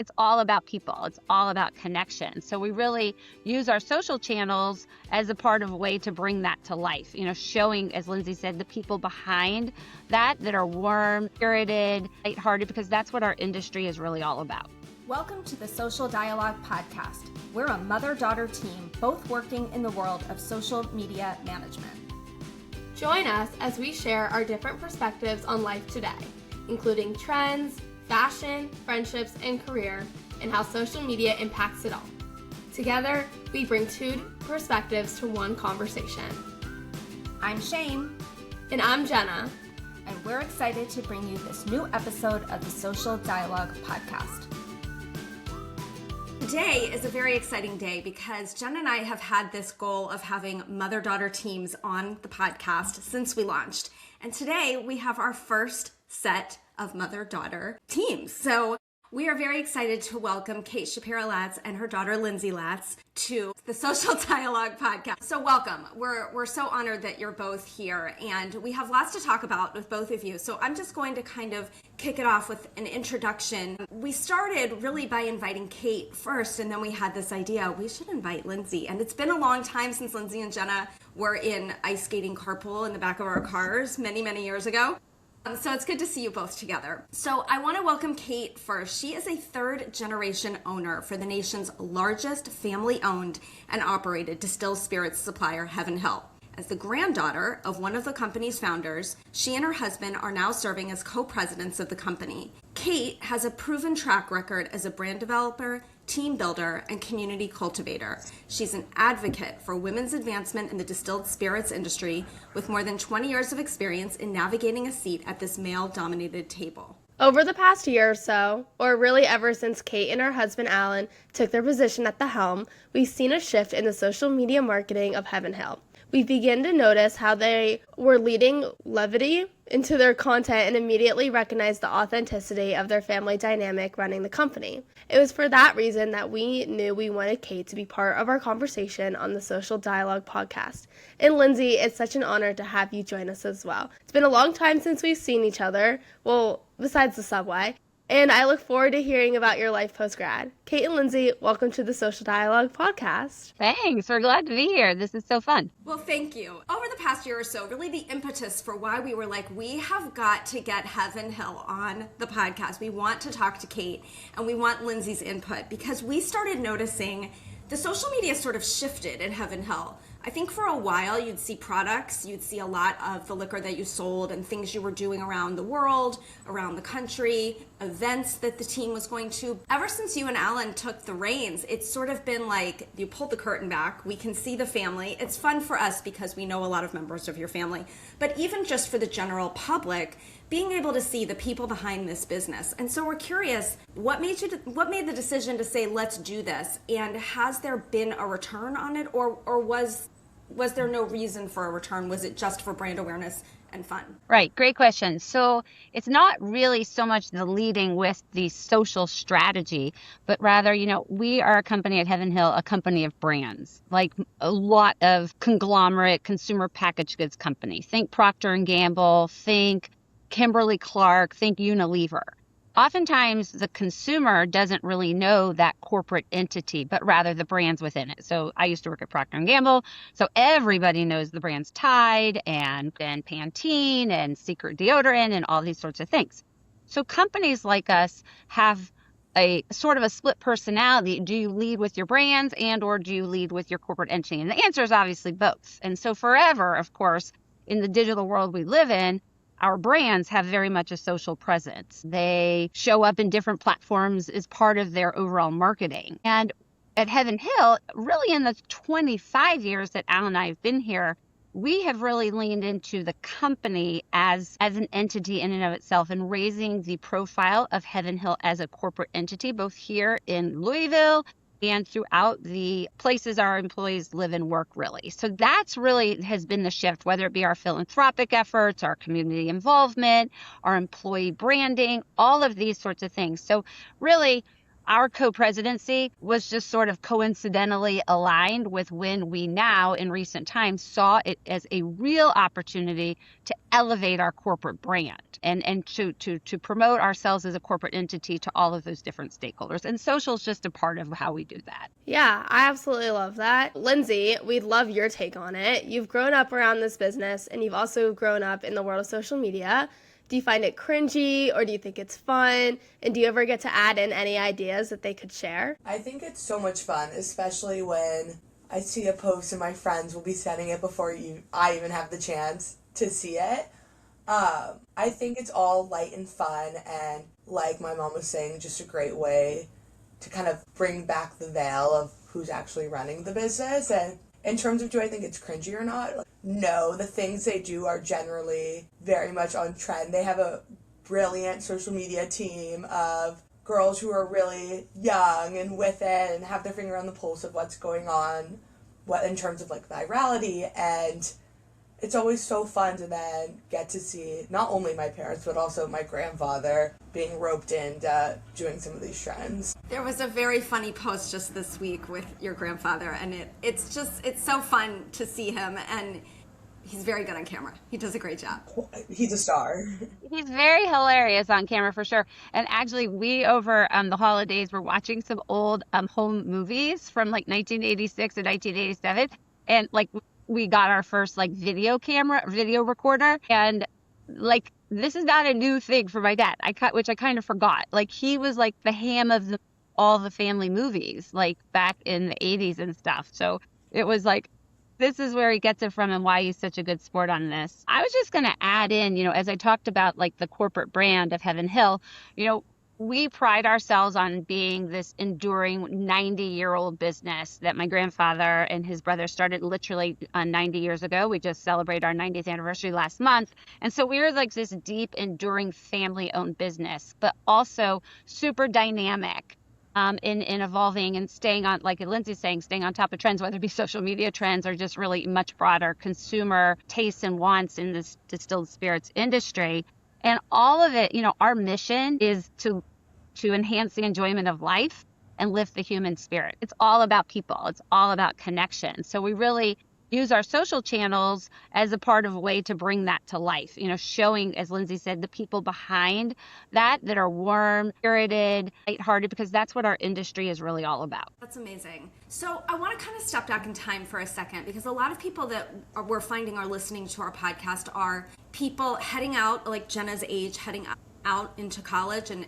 It's all about people. It's all about connection. So we really use our social channels as a part of a way to bring that to life, showing, as Lindsey said, the people behind that are warm, spirited, lighthearted, because that's what our industry is really all about. Welcome to the Social Dialogue Podcast. We're a mother-daughter team, both working in the world of social media management. Join us as we share our different perspectives on life today, including trends, fashion, friendships, and career, and how social media impacts it all. Together, we bring two perspectives to one conversation. I'm Shane. And I'm Jenna. And we're excited to bring you this new episode of the Social Dialogue Podcast. Today is a very exciting day because Jen and I have had this goal of having mother-daughter teams on the podcast since we launched. And today we have our first set of mother-daughter teams. So we are very excited to welcome Kate Shapiro-Latts and her daughter Lindsey Latts to the Social Dialogue Podcast. So welcome. We're so honored that you're both here, and we have lots to talk about with both of you. So I'm just going to kind of kick it off with an introduction. We started really by inviting Kate first, and then we had this idea, we should invite Lindsey. And it's been a long time since Lindsey and Jenna were in ice skating carpool in the back of our cars many, many years ago. So it's good to see you both together. So I want to welcome Kate first. She is a third-generation owner for the nation's largest family-owned and operated distilled spirits supplier, Heaven Hill. As the granddaughter of one of the company's founders, she and her husband are now serving as co-presidents of the company. Kate has a proven track record as a brand developer, team builder, and community cultivator. She's an advocate for women's advancement in the distilled spirits industry with more than 20 years of experience in navigating a seat at this male-dominated table. Over the past year or so, or really ever since Kate and her husband Alan took their position at the helm, we've seen a shift in the social media marketing of Heaven Hill. We began to notice how they were leading levity into their content and immediately recognized the authenticity of their family dynamic running the company. It was for that reason that we knew we wanted Kate to be part of our conversation on the Social Dialogue Podcast. And Lindsey, it's such an honor to have you join us as well. It's been a long time since we've seen each other, well, besides the subway. And I look forward to hearing about your life post-grad. Kate and Lindsey, welcome to the Social Dialogue Podcast. Thanks. We're glad to be here. This is so fun. Well, thank you. Over the past year or so, really the impetus for why we were like, we have got to get Heaven Hill on the podcast. We want to talk to Kate, and we want Lindsey's input, because we started noticing the social media sort of shifted in Heaven Hill. I think for a while you'd see products, you'd see a lot of the liquor that you sold and things you were doing around the world, around the country, events that the team was going to. Ever since you and Alan took the reins, it's sort of been like you pulled the curtain back. We can see the family. It's fun for us because we know a lot of members of your family. But even just for the general public, being able to see the people behind this business. And so we're curious, what made the decision to say, let's do this? And has there been a return on it, or was there no reason for a return? Was it just for brand awareness and fun? Right. Great question. So it's not really so much the leading with the social strategy, but rather, we are a company at Heaven Hill, a company of brands, like a lot of conglomerate consumer packaged goods company. Think Procter & Gamble, think Kimberly-Clark, think Unilever. Oftentimes, the consumer doesn't really know that corporate entity, but rather the brands within it. So I used to work at Procter & Gamble, so everybody knows the brands Tide and Pantene and Secret Deodorant and all these sorts of things. So companies like us have a sort of a split personality. Do you lead with your brands or do you lead with your corporate entity? And the answer is obviously both. And so forever, of course, in the digital world we live in, our brands have very much a social presence. They show up in different platforms as part of their overall marketing. And at Heaven Hill, really in the 25 years that Al and I have been here, we have really leaned into the company as an entity in and of itself and raising the profile of Heaven Hill as a corporate entity, both here in Louisville and throughout the places our employees live and work, really. So that's really has been the shift, whether it be our philanthropic efforts, our community involvement, our employee branding, all of these sorts of things. So really, our co-presidency was just sort of coincidentally aligned with when we now in recent times saw it as a real opportunity to elevate our corporate brand and to promote ourselves as a corporate entity to all of those different stakeholders. And social is just a part of how we do that. Yeah, I absolutely love that. Lindsey, we'd love your take on it. You've grown up around this business and you've also grown up in the world of social media. Do you find it cringy or do you think it's fun? And do you ever get to add in any ideas that they could share? I think it's so much fun, especially when I see a post and my friends will be sending it before I even have the chance to see it. I think it's all light and fun and, like my mom was saying, just a great way to kind of bring back the veil of who's actually running the business. And in terms of do I think it's cringy or not, no, the things they do are generally very much on trend. They have a brilliant social media team of girls who are really young and with it and have their finger on the pulse of what's going on, what in terms of like virality. And it's always so fun to then get to see not only my parents but also my grandfather being roped into doing some of these trends. There was a very funny post just this week with your grandfather, and it's so fun to see him, and he's very good on camera. He does a great job. He's a star. He's very hilarious on camera for sure. And actually, we over the holidays were watching some old home movies from like 1986 and 1987, and like we got our first like video recorder, and like this is not a new thing for my dad. Which I kind of forgot. Like he was like the ham of all the family movies like back in the 80s and stuff. So it was like, this is where he gets it from and why he's such a good sport on this. I was just going to add in, as I talked about like the corporate brand of Heaven Hill, we pride ourselves on being this enduring 90-year-old business that my grandfather and his brother started literally 90 years ago. We just celebrated our 90th anniversary last month. And so we're like this deep, enduring family-owned business, but also super dynamic in evolving and staying on, like Lindsey's saying, staying on top of trends, whether it be social media trends or just really much broader consumer tastes and wants in this distilled spirits industry. And all of it, our mission is to enhance the enjoyment of life and lift the human spirit. It's all about people. It's all about connection. So we really use our social channels as a part of a way to bring that to life, showing, as Lindsey said, the people behind that are warm, spirited, lighthearted, because that's what our industry is really all about. That's amazing. So I want to kind of step back in time for a second, because a lot of people that we're finding are listening to our podcast are people heading out, like Jenna's age, heading out into college and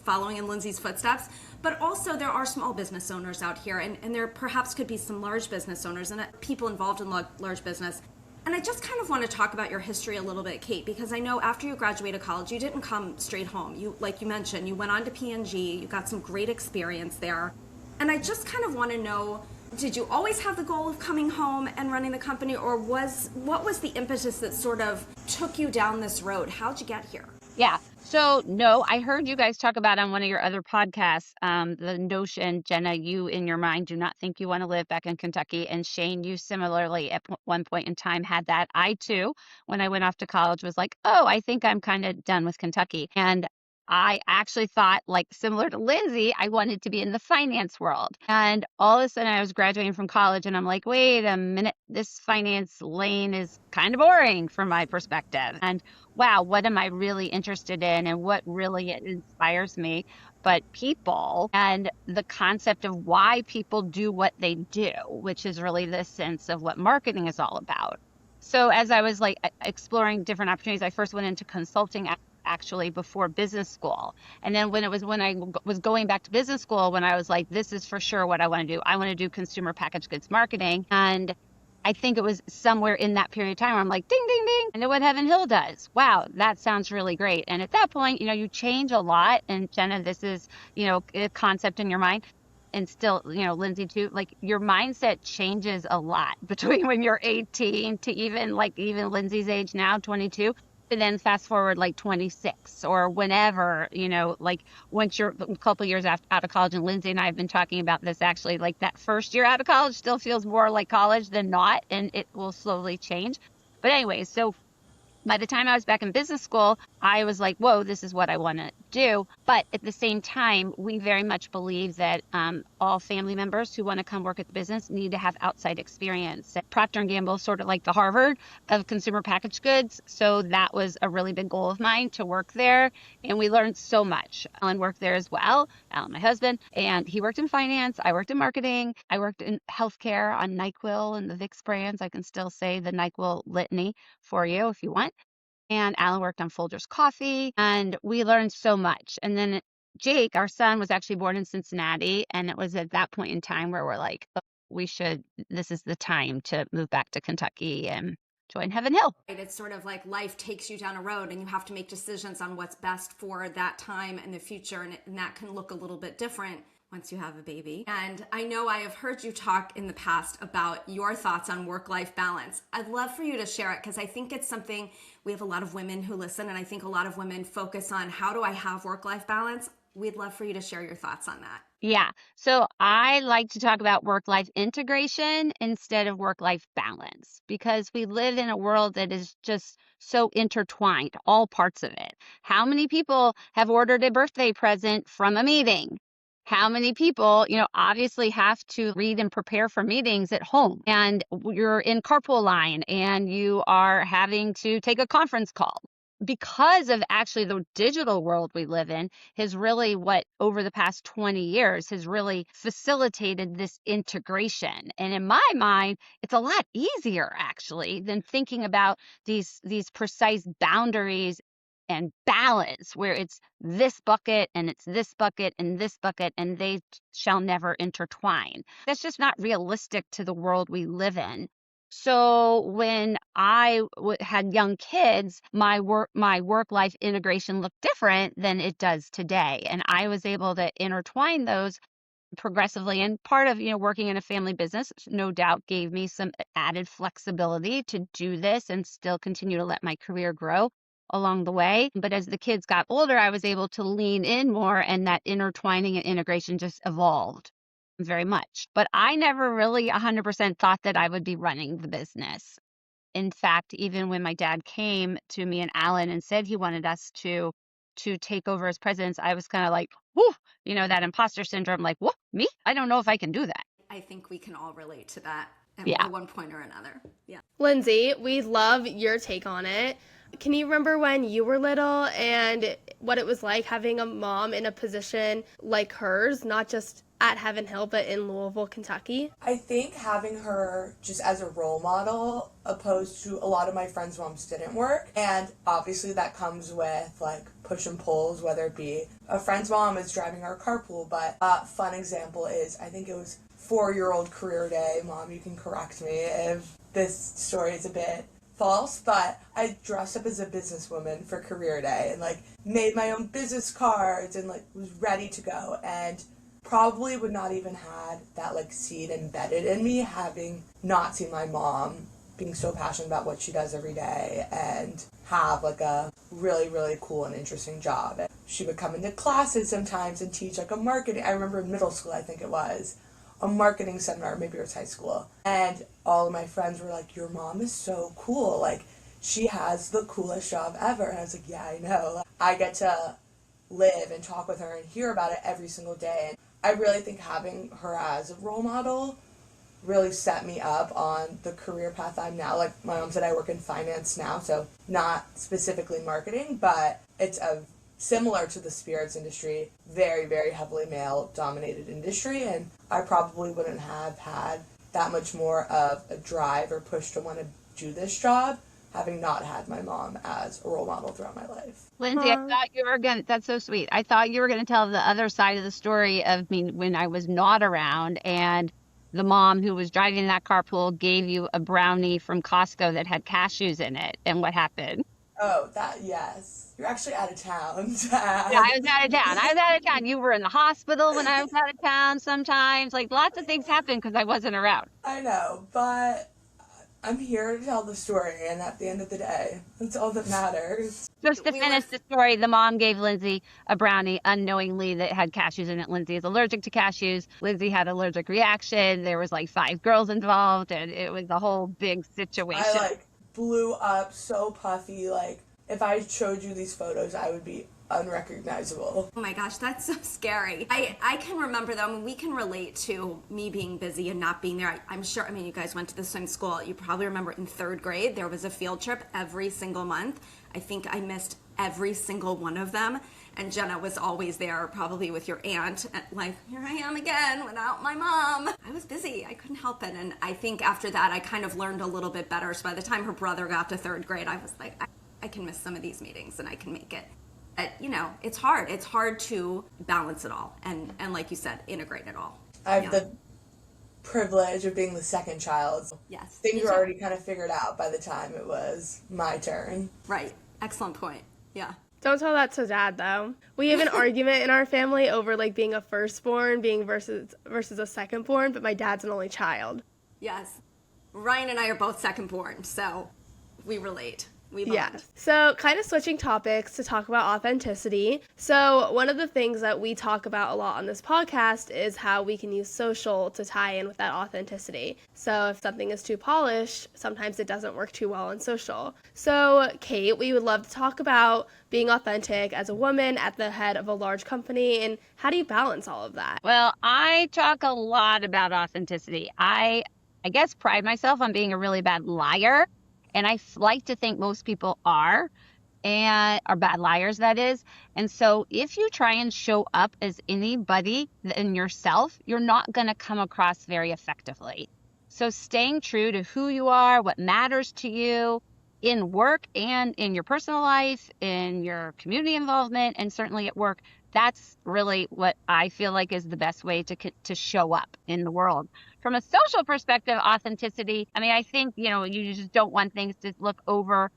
following in Lindsey's footsteps, but also there are small business owners out here, and there perhaps could be some large business owners and people involved in large business. And I just kind of want to talk about your history a little bit, Kate, because I know after you graduated college, you didn't come straight home. You, like you mentioned, you went on to P&G, you got some great experience there. And I just kind of want to know, did you always have the goal of coming home and running the company, or what was the impetus that sort of took you down this road? How'd you get here? Yeah. So, no, I heard you guys talk about on one of your other podcasts, the notion, Jenna, you in your mind do not think you want to live back in Kentucky. And Shane, you similarly at one point in time had that. I too, when I went off to college, was like, oh, I think I'm kind of done with Kentucky. And I actually thought, like similar to Lindsey, I wanted to be in the finance world. And all of a sudden I was graduating from college and I'm like, wait a minute, this finance lane is kind of boring from my perspective. And wow, what am I really interested in and what really inspires me? But people and the concept of why people do what they do, which is really the sense of what marketing is all about. So as I was like exploring different opportunities, I first went into consulting actually before business school. And then when I was going back to business school, when I was like, this is for sure what I want to do. I want to do consumer packaged goods marketing. And I think it was somewhere in that period of time where I'm like, ding, ding, ding. I know what Heaven Hill does. Wow, that sounds really great. And at that point, you change a lot. And Jenna, this is, a concept in your mind. And still, Lindsey too, like your mindset changes a lot between when you're 18 to even Lindsey's age now, 22. And then fast forward like 26 or whenever, like once you're a couple years out of college, and Lindsey and I have been talking about this actually, like that first year out of college still feels more like college than not, and it will slowly change. But anyway, so By the time I was back in business school, I was like, whoa, this is what I want to do. But at the same time, we very much believe that all family members who want to come work at the business need to have outside experience. Procter & Gamble is sort of like the Harvard of consumer packaged goods. So that was a really big goal of mine, to work there. And we learned so much. Alan worked there as well, Alan, my husband, and he worked in finance. I worked in marketing. I worked in healthcare on NyQuil and the Vicks brands. I can still say the NyQuil litany for you if you want. And Alan worked on Folgers Coffee, and we learned so much. And then Jake, our son, was actually born in Cincinnati, and it was at that point in time where we're like, oh, this is the time to move back to Kentucky and join Heaven Hill. It's sort of like life takes you down a road and you have to make decisions on what's best for that time and the future, and that can look a little bit different once you have a baby. And I know I have heard you talk in the past about your thoughts on work-life balance. I'd love for you to share it, because I think it's something, we have a lot of women who listen, and I think a lot of women focus on, how do I have work-life balance? We'd love for you to share your thoughts on that. Yeah. So I like to talk about work-life integration instead of work-life balance, because we live in a world that is just so intertwined, all parts of it. How many people have ordered a birthday present from a meeting? How many people, obviously have to read and prepare for meetings at home, and you're in carpool line and you are having to take a conference call? Because of actually the digital world we live in has really, what over the past 20 years has really facilitated this integration. And in my mind, it's a lot easier actually than thinking about these precise boundaries and balance, where it's this bucket and it's this bucket and this bucket, and they shall never intertwine. That's just not realistic to the world we live in. So when I had young kids, my work-life integration looked different than it does today. And I was able to intertwine those progressively. And part of, working in a family business, no doubt gave me some added flexibility to do this and still continue to let my career grow along the way. But as the kids got older, I was able to lean in more, and that intertwining and integration just evolved very much. But I never really 100% thought that I would be running the business. In fact, even when my dad came to me and Alan and said he wanted us to take over as presidents, I was kind of like, whoo, that imposter syndrome, like, whoa, me? I don't know if I can do that. I think we can all relate to that Yeah. at one point or another. Yeah. Lindsey, we love your take on it. Can you remember when you were little and what it was like having a mom in a position like hers, not just at Heaven Hill, but in Louisville, Kentucky? I think having her just as a role model, opposed to a lot of my friends' moms didn't work. And obviously that comes with like push and pulls, whether it be a friend's mom is driving our carpool. But a fun example is, I think it was 4-year-old career day. Mom, you can correct me if this story is a bit false, but I dressed up as a businesswoman for career day and like made my own business cards and like was ready to go, and probably would not even had that like seed embedded in me, having not seen my mom being so passionate about what she does every day and have like a really, really cool and interesting job. And she would come into classes sometimes and teach like a marketing, I remember in middle school, I think it was, a marketing seminar, maybe it was high school. And all of my friends were like, your mom is so cool. Like, she has the coolest job ever. And I was like, yeah, I know. I get to live and talk with her and hear about it every single day. And I really think having her as a role model really set me up on the career path I'm now. Like my mom said, I work in finance now, so not specifically marketing, but it's a similar to the spirits industry, very, very heavily male-dominated industry, and I probably wouldn't have had that much more of a drive or push to want to do this job, having not had my mom as a role model throughout my life. Lindsey, I thought you were going to, that's so sweet. I thought you were going to tell the other side of the story of me when I was not around, and the mom who was driving that carpool gave you a brownie from Costco that had cashews in it, and what happened? Oh, that, yes. You're actually out of town. Yeah, I was out of town. You were in the hospital when I was out of town sometimes. Like, lots of things happened because I wasn't around. I know, but I'm here to tell the story, and at the end of the day, that's all that matters. Just to finish the story, the mom gave Lindsey a brownie unknowingly that had cashews in it. Lindsey is allergic to cashews. Lindsey had an allergic reaction. There was like 5 girls involved, and it was a whole big situation. I blew up, so puffy. Like, if I showed you these photos, I would be unrecognizable. Oh my gosh, that's so scary. I can remember though, I mean, we can relate to me being busy and not being there. I'm sure, I mean, you guys went to the same school. You probably remember in 3rd grade, there was a field trip every single month. I think I missed every single one of them. And Jenna was always there, probably with your aunt. And like, here I am again without my mom. I was busy. I couldn't help it. And I think after that, I kind of learned a little bit better. So by the time her brother got to 3rd grade, I was like, I can miss some of these meetings and I can make it. But, you know, it's hard. It's hard to balance it all. And like you said, integrate it all. I have the privilege of being the second child. Yes. Things were already kind of figured out by the time it was my turn. Right. Excellent point. Yeah. Don't tell that to Dad, though. We have an argument in our family over, like, being a firstborn being versus a secondborn, but my dad's an only child. Yes. Ryan and I are both secondborn, so we relate. Yeah. So kind of switching topics to talk about authenticity. So one of the things that we talk about a lot on this podcast is how we can use social to tie in with that authenticity. So if something is too polished, sometimes it doesn't work too well on social. So Kate, we would love to talk about being authentic as a woman at the head of a large company, and how do you balance all of that? Well, I talk a lot about authenticity. I guess pride myself on being a really bad liar. And I like to think most people are bad liars, that is. And so if you try and show up as anybody than yourself, you're not going to come across very effectively. So staying true to who you are, what matters to you in work and in your personal life, in your community involvement, and certainly at work, that's really what I feel like is the best way to show up in the world. From a social perspective, authenticity, I mean, I think, you just don't want things to look over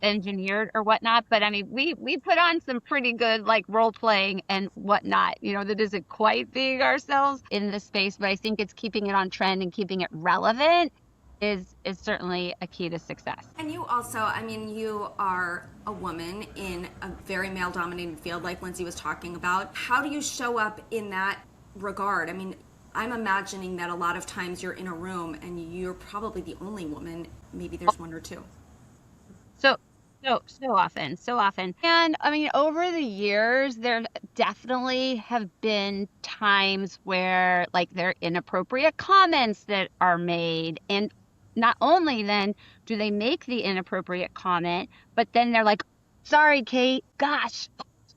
engineered or whatnot. But I mean, we put on some pretty good like role playing and whatnot, that isn't quite being ourselves in this space, but I think it's keeping it on trend and keeping it relevant is certainly a key to success. And you also, I mean, you are a woman in a very male-dominated field like Lindsey was talking about. How do you show up in that regard? I mean, I'm imagining that a lot of times you're in a room and you're probably the only woman. Maybe there's one or two. So often. And I mean, over the years, there definitely have been times where like there are inappropriate comments that are made. And not only then do they make the inappropriate comment, but then they're like, sorry, Kate, gosh,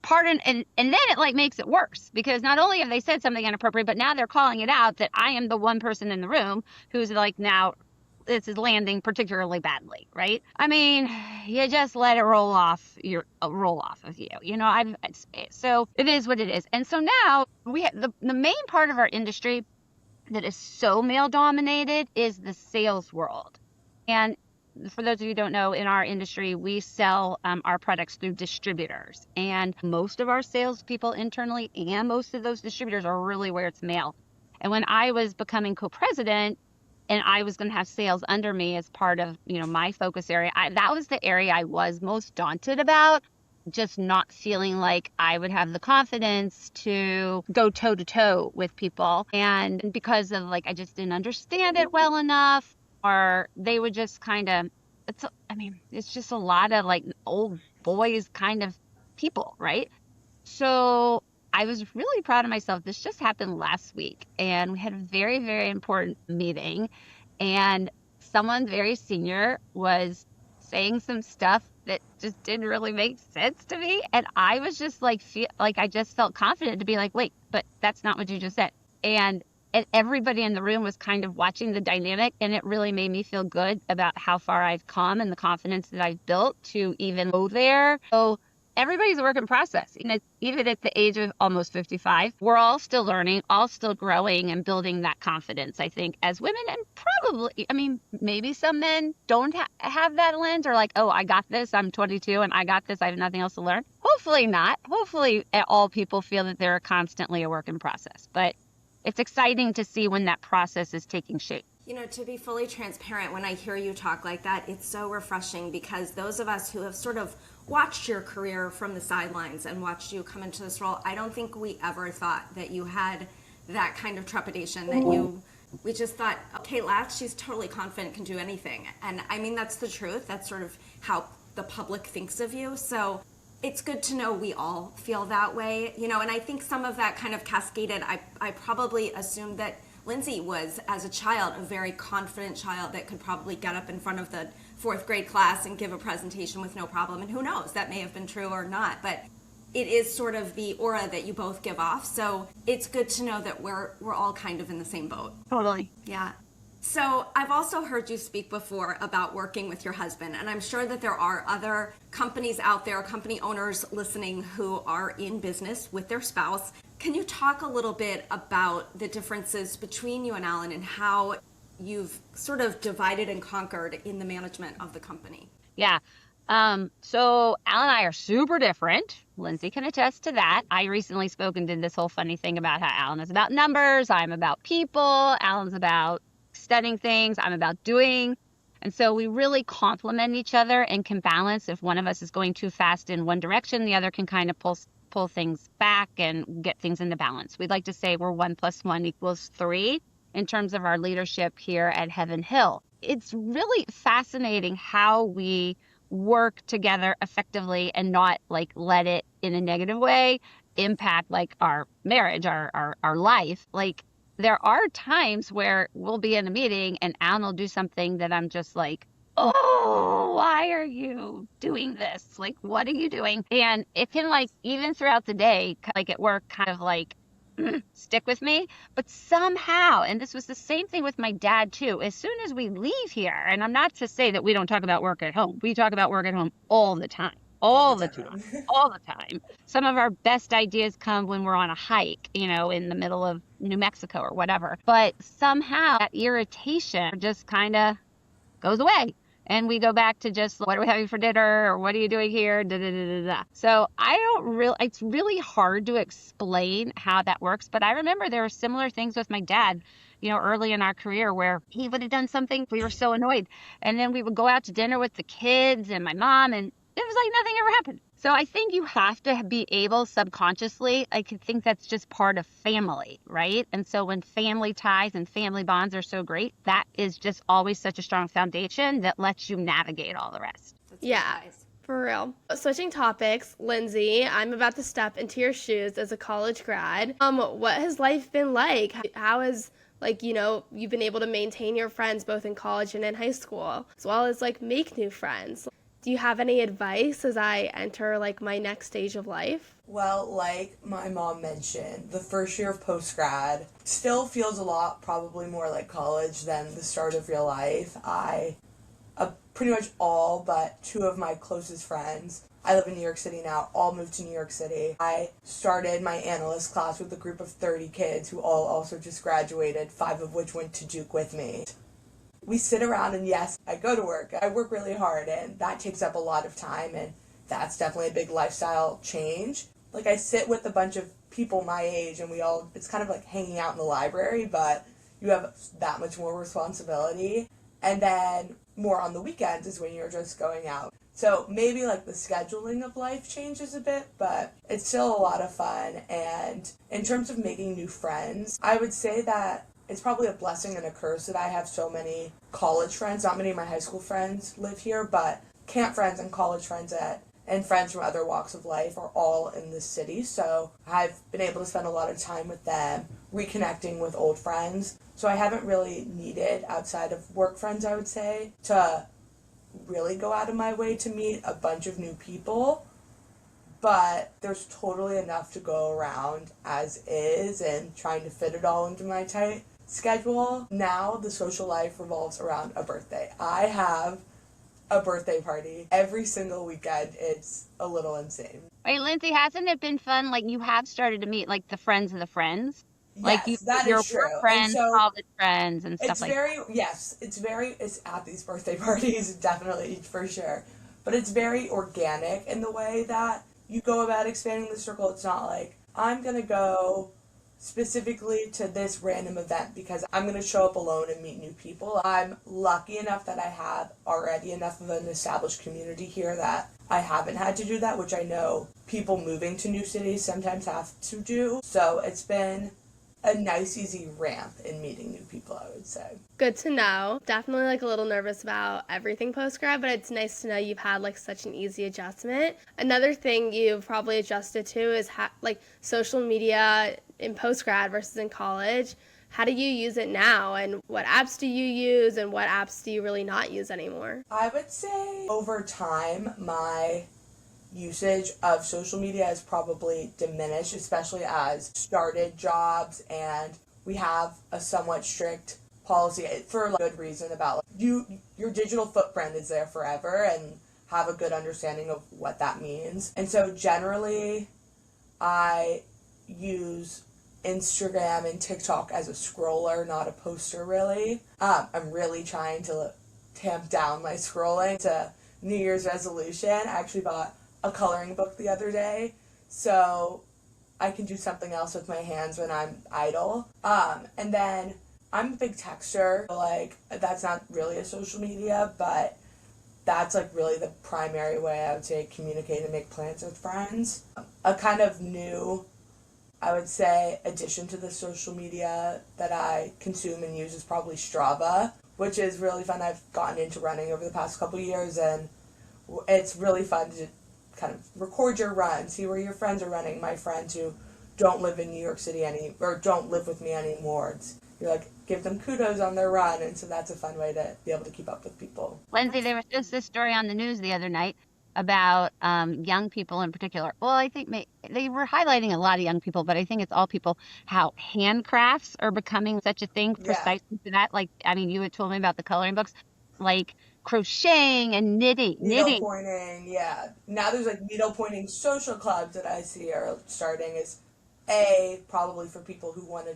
pardon. And then it like makes it worse because not only have they said something inappropriate, but now they're calling it out that I am the one person in the room who's like, now this is landing particularly badly, right? I mean, you just let it roll off of you. So it is what it is. And so now we have the main part of our industry that is so male dominated is the sales world. And for those of you who don't know, in our industry, we sell our products through distributors. And most of our salespeople internally and most of those distributors are really where it's male. And when I was becoming co-president and I was going to have sales under me as part of, my focus area, that was the area I was most daunted about. Just not feeling like I would have the confidence to go toe to toe with people. And because of like, I just didn't understand it well enough, or they would just kind of, it's just a lot of like old boys kind of people, right? So I was really proud of myself. This just happened last week and we had a very, very important meeting and someone very senior was saying some stuff that just didn't really make sense to me. And I was just like, I just felt confident to be like, wait, but that's not what you just said. And everybody in the room was kind of watching the dynamic, and it really made me feel good about how far I've come and the confidence that I've built to even go there. So everybody's a work in process. Even at the age of almost 55, we're all still learning, all still growing and building that confidence, I think, as women. And probably, maybe some men don't have that lens or like, oh, I got this. I'm 22 and I got this. I have nothing else to learn. Hopefully not. Hopefully all people feel that they're constantly a work in process. But it's exciting to see when that process is taking shape. To be fully transparent, when I hear you talk like that, it's so refreshing because those of us who have sort of watched your career from the sidelines and watched you come into this role, I don't think we ever thought that you had that kind of trepidation, that you We just thought, Kate Latts, she's totally confident, can do anything. And I mean, that's the truth. That's sort of how the public thinks of you. So it's good to know we all feel that way, you know, and I think some of that kind of cascaded. I probably assumed that Lindsey was, as a child, a very confident child that could probably get up in front of the fourth grade class and give a presentation with no problem. And who knows, that may have been true or not. But it is sort of the aura that you both give off. So it's good to know that we're all kind of in the same boat. Totally. Yeah. So I've also heard you speak before about working with your husband, and I'm sure that there are other companies out there, company owners listening who are in business with their spouse. Can you talk a little bit about the differences between you and Alan and how you've sort of divided and conquered in the management of the company? Yeah. So Alan and I are super different. Lindsey can attest to that. I recently spoke and did this whole funny thing about how Alan is about numbers. I'm about people. Alan's about studying things. I'm about doing. And so we really complement each other and can balance. If one of us is going too fast in one direction, the other can kind of pull things back and get things into balance. We'd like to say we're 1 + 1 = 3 in terms of our leadership here at Heaven Hill. It's really fascinating how we work together effectively and not like let it in a negative way impact like our marriage, our life. Like there are times where we'll be in a meeting and Alan will do something that I'm just like, oh, why are you doing this? Like, what are you doing? And it can like, even throughout the day, like at work, kind of like stick with me. But somehow, and this was the same thing with my dad too, as soon as we leave here, and I'm not to say that we don't talk about work at home. We talk about work at home all the time. All the time. Some of our best ideas come when we're on a hike, you know, in the middle of New Mexico or whatever. But somehow that irritation just kind of goes away. And we go back to just, what are we having for dinner? Or what are you doing here? Da, da, da, da, da. So it's really hard to explain how that works. But I remember there were similar things with my dad, you know, early in our career where he would have done something. We were so annoyed. And then we would go out to dinner with the kids and my mom, and it was like nothing ever happened. So I think you have to be able subconsciously, I could think that's just part of family, right? And so when family ties and family bonds are so great, that is just always such a strong foundation that lets you navigate all the rest. Yeah, for real. Switching topics, Lindsey, I'm about to step into your shoes as a college grad. What has life been like? How has, like, you know, you've been able to maintain your friends both in college and in high school, as well as like make new friends? Do you have any advice as I enter like my next stage of life? Well, like my mom mentioned, the first year of post-grad still feels a lot probably more like college than the start of real life. Pretty much all but 2 of my closest friends, I live in New York City now, all moved to New York City. I started my analyst class with a group of 30 kids who all also just graduated, 5 of which went to Duke with me. We sit around and yes, I go to work. I work really hard and that takes up a lot of time, and that's definitely a big lifestyle change. Like I sit with a bunch of people my age and it's kind of like hanging out in the library, but you have that much more responsibility. And then more on the weekends is when you're just going out. So maybe like the scheduling of life changes a bit, but it's still a lot of fun. And in terms of making new friends, I would say that it's probably a blessing and a curse that I have so many college friends. Not many of my high school friends live here, but camp friends and college friends and friends from other walks of life are all in this city. So I've been able to spend a lot of time with them, reconnecting with old friends. So I haven't really needed, outside of work friends, I would say, to really go out of my way to meet a bunch of new people. But there's totally enough to go around as is, and trying to fit it all into my tight schedule. Now the social life revolves around a birthday. I have a birthday party every single weekend. It's a little insane. Wait, Lindsey, hasn't it been fun? Like you have started to meet like the friends of the friends? Like Yes, that your is true. work friends, And so college friends, and stuff like that. Yes, it's at these birthday parties, definitely, for sure. But it's very organic in the way that you go about expanding the circle. It's not like, I'm going to go specifically to this random event because I'm going to show up alone and meet new people. I'm lucky enough that I have already enough of an established community here that I haven't had to do that, which I know people moving to new cities sometimes have to do. So it's been a nice, easy ramp in meeting new people, I would say. Good to know. Definitely like a little nervous about everything post-grad, but it's nice to know you've had like such an easy adjustment. Another thing you've probably adjusted to is like social media in post-grad versus in college. How do you use it now, and what apps do you use, and what apps do you really not use anymore? I would say over time, my usage of social media has probably diminished, especially as started jobs, and we have a somewhat strict policy for a good reason about your digital footprint is there forever, and have a good understanding of what that means. And so generally I use Instagram and TikTok as a scroller, not a poster really. I'm really trying to tamp down my scrolling. It's a New Year's resolution. I actually bought a coloring book the other day, so I can do something else with my hands when I'm idle. And then I'm a big texter, like that's not really a social media, but that's like really the primary way I would say communicate and make plans with friends. A kind of new, I would say, addition to the social media that I consume and use is probably Strava, which is really fun. I've gotten into running over the past couple years, and it's really fun to kind of record your run, see where your friends are running. My friends who don't live in New York City or don't live with me anymore, you're like, give them kudos on their run, and so that's a fun way to be able to keep up with people. Lindsay, there was just this story on the news the other night about young people in particular. Well, I think they were highlighting a lot of young people, but I think it's all people, how handcrafts are becoming such a thing precisely for that. Like, I mean, you had told me about the coloring books, like crocheting and knitting. Needlepointing, yeah. Now there's like needlepointing social clubs that I see are starting as probably for people who want to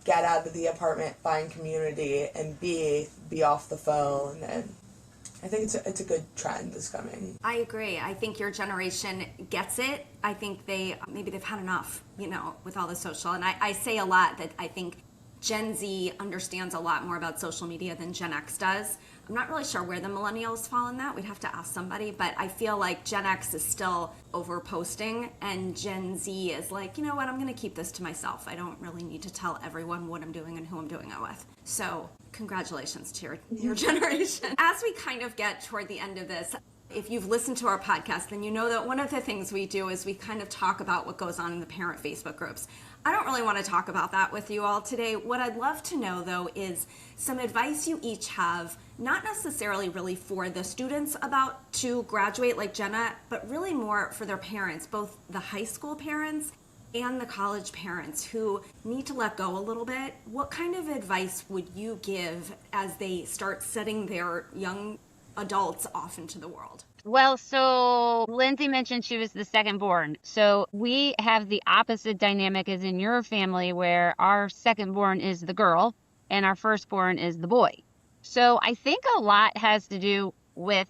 get out of the apartment, find community, and be off the phone. And I think it's a good trend that's coming. I agree. I think your generation gets it. I think maybe they've had enough, with all the social. And I say a lot that I think Gen Z understands a lot more about social media than Gen X does. I'm not really sure where the millennials fall in that. We'd have to ask somebody, but I feel like Gen X is still over posting, and Gen Z is like, you know what, I'm going to keep this to myself. I don't really need to tell everyone what I'm doing and who I'm doing it with. So congratulations to your generation. As we kind of get toward the end of this, if you've listened to our podcast, then you know that one of the things we do is we kind of talk about what goes on in the parent Facebook groups. I don't really want to talk about that with you all today. What I'd love to know, though, is some advice you each have, not necessarily really for the students about to graduate like Jenna, but really more for their parents, both the high school parents and the college parents who need to let go a little bit. What kind of advice would you give as they start setting their young adults off into the world? Well, so Lindsay mentioned she was the second born. So we have the opposite dynamic as in your family, where our second born is the girl and our firstborn is the boy. So I think a lot has to do with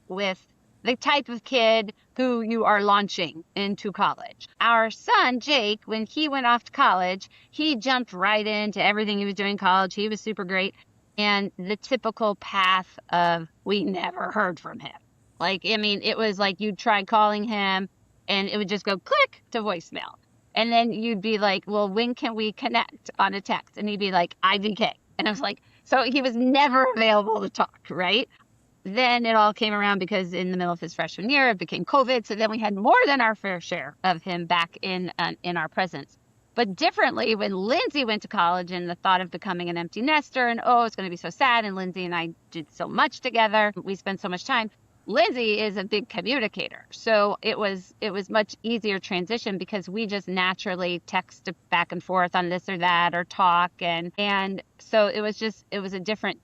the type of kid who you are launching into college. Our son, Jake, when he went off to college, he jumped right into everything he was doing in college. He was super great. And the typical path of we never heard from him. Like, I mean, it was like you'd try calling him and it would just go click to voicemail. And then you'd be like, well, when can we connect on a text? And he'd be like, IDK. And I was like, so he was never available to talk, right? Then it all came around because in the middle of his freshman year, it became COVID. So then we had more than our fair share of him back in our presence. But differently, when Lindsay went to college and the thought of becoming an empty nester and, oh, it's going to be so sad. And Lindsay and I did so much together. We spent so much time. Lindsay is a big communicator. So it was much easier transition because we just naturally text back and forth on this or that or talk. And so it was a different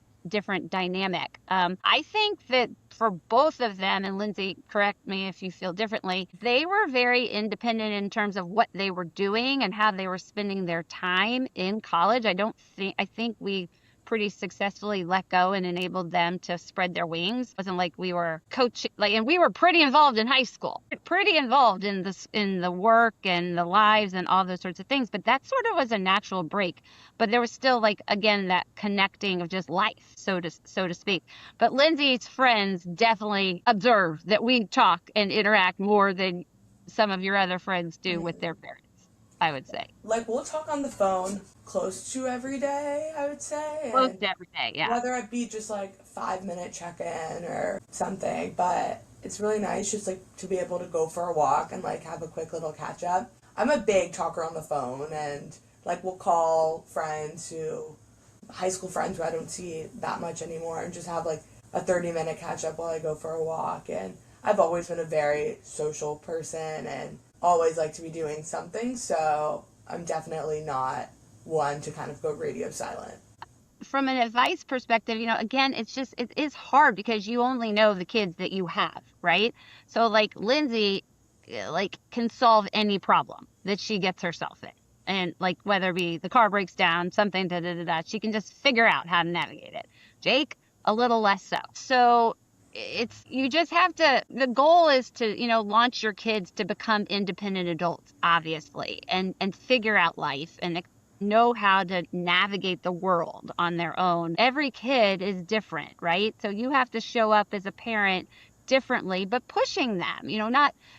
dynamic. I think that for both of them, and Lindsay, correct me if you feel differently, they were very independent in terms of what they were doing and how they were spending their time in college. I think we pretty successfully let go and enabled them to spread their wings. It wasn't like we were coaching, and we were pretty involved in high school, pretty involved in the work and the lives and all those sorts of things. But that sort of was a natural break. But there was still, again, that connecting of just life, so to speak. But Lindsay's friends definitely observe that we talk and interact more than some of your other friends do with their parents. I would say. Like, we'll talk on the phone close to every day, I would say. Close to every day, yeah. Whether it be just like 5-minute check-in or something, but it's really nice just like to be able to go for a walk and like have a quick little catch up. I'm a big talker on the phone, and like we'll call high school friends who I don't see that much anymore, and just have like a 30-minute catch up while I go for a walk. And I've always been a very social person and always like to be doing something, so I'm definitely not one to kind of go radio silent. From an advice perspective, again, it is hard because you only know the kids that you have, right? So like Lindsey, like can solve any problem that she gets herself in. And like whether it be the car breaks down, something, she can just figure out how to navigate it. Jake, a little less so. So you just have to, the goal is to, launch your kids to become independent adults, obviously, and figure out life and know how to navigate the world on their own. Every kid is different, right? So you have to show up as a parent differently, but pushing them,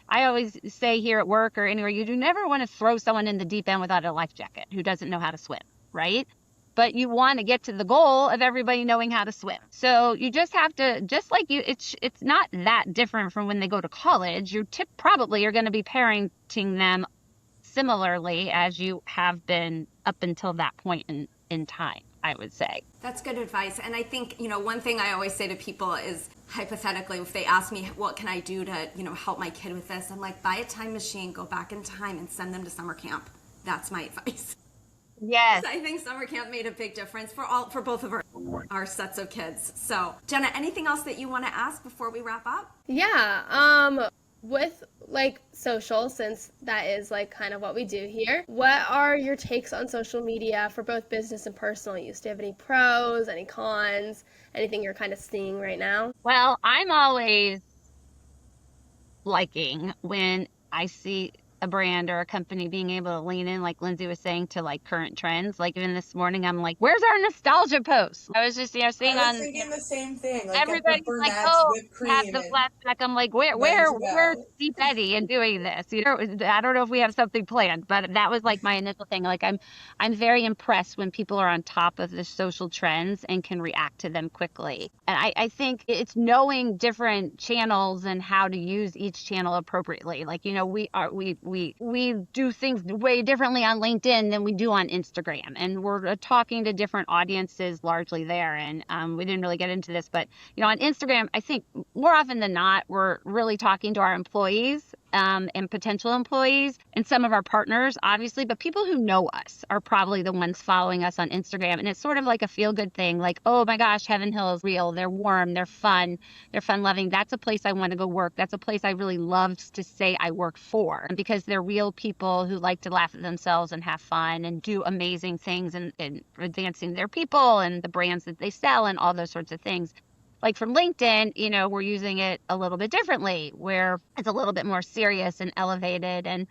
I always say here at work or anywhere, you do never want to throw someone in the deep end without a life jacket who doesn't know how to swim, right? But you want to get to the goal of everybody knowing how to swim. So you just have to, it's not that different from when they go to college. You probably are going to be parenting them similarly as you have been up until that point in time, I would say. That's good advice. And I think, one thing I always say to people is, hypothetically, if they ask me, what can I do to, help my kid with this? I'm like, buy a time machine, go back in time and send them to summer camp. That's my advice. Yes. I think summer camp made a big difference for both of our sets of kids. So, Jenna, anything else that you want to ask before we wrap up? Yeah. With like social, since that is like kind of what we do here, what are your takes on social media for both business and personal use? Do you have any pros, any cons, anything you're kind of seeing right now? Well, I'm always liking when I see a brand or a company being able to lean in, like Lindsey was saying, to like current trends. Like even this morning, I'm like, where's our nostalgia post? I was just, seeing I was thinking the same thing. Like, everybody's like, oh, have the flashback. I'm like, where's Steve Betty and doing this? I don't know if we have something planned, but that was like my initial thing. Like I'm very impressed when people are on top of the social trends and can react to them quickly. And I think it's knowing different channels and how to use each channel appropriately. Like, we do things way differently on LinkedIn than we do on Instagram, and we're talking to different audiences largely there. And we didn't really get into this, but on Instagram, I think more often than not, we're really talking to our employees and potential employees and some of our partners, obviously, but people who know us are probably the ones following us on Instagram. And it's sort of like a feel-good thing, like, oh my gosh, Heaven Hill is real. They're warm. They're fun. They're fun-loving. That's a place I want to go work. That's a place I really love to say I work for, because they're real people who like to laugh at themselves and have fun and do amazing things and advancing their people and the brands that they sell and all those sorts of things. Like from LinkedIn, we're using it a little bit differently, where it's a little bit more serious and elevated, and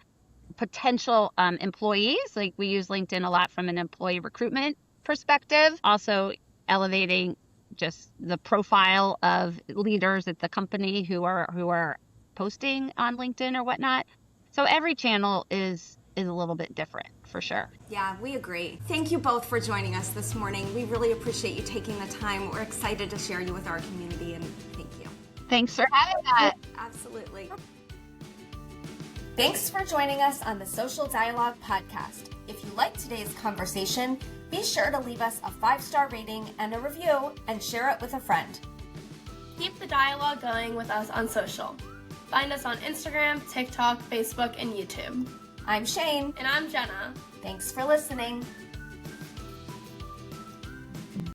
potential employees, like we use LinkedIn a lot from an employee recruitment perspective, also elevating just the profile of leaders at the company who are posting on LinkedIn or whatnot. So every channel is a little bit different, for sure. Yeah, we agree. Thank you both for joining us this morning. We really appreciate you taking the time. We're excited to share you with our community, and thank you. Thanks for having us. Absolutely. Thanks for joining us on the Social Dialogue podcast. If you liked today's conversation, be sure to leave us a 5-star rating and a review, and share it with a friend. Keep the dialogue going with us on social. Find us on Instagram, TikTok, Facebook, and YouTube. I'm Shane. And I'm Jenna. Thanks for listening.